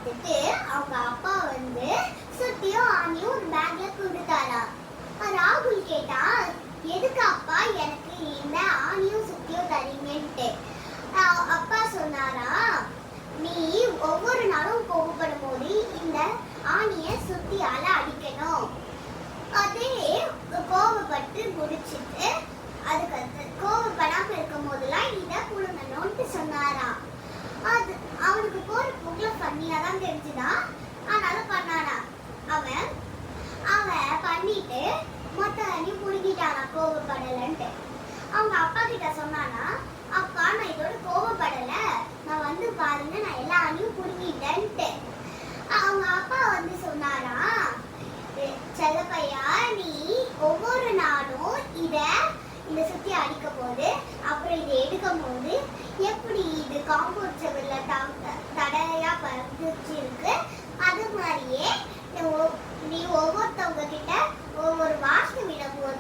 பார்த்துட்டு அவங்க அப்பா சுத்தியும் ஆணியும் ஒரு பேக்ல கொடுத்தாரா. ராகுல் கேட்டா, எதுக்கு அப்பா எனக்கு இந்த ஆணியும் சுத்தியும் தரீங்கன்ட்டு. அப்பா சொன்னாரா, நீ ஒவ்வொரு நாளும் கோபப்படும் போது இந்த ஆணிய சுத்தியால அடிக்கணும். அதே கோபப்பட்டு முடிச்சிட்டு அதுக்கு கோபப்படாம இருக்கும் போதெல்லாம் இத புடுங்கணும்னு சொன்னாரா. அது அவனுக்கு போற புகழ பண்ணியா தான் தெரிஞ்சுதான், ஆனாலும் பண்ணானா. அவன் பண்ணிட்டு மொத்த அணியும் புடுங்கிட்டானா கோபப்படலன்ட்டு. அவங்க அப்பா கிட்ட சொன்னானா, அப்பா நான் இதோட கோபப்படல, நான் பாருங்க நான் எல்லா அணியும் புடுங்கிட்டேன்ட்டு. அவங்க அப்பா சொன்னாரா, செல்லப்பையா நீ ஒவ்வொரு நாளும் இந்த சுத்தி அடிக்க போது அப்புறம் இதை எடுக்கும் போது எப்படி இது காம்பவுண்ட் செவர்ல தடையா பதிச்சு இருக்கு, அது மாதிரியே நீ ஒவ்வொருத்தவங்க கிட்ட ஒவ்வொரு வாசனை விடும் போது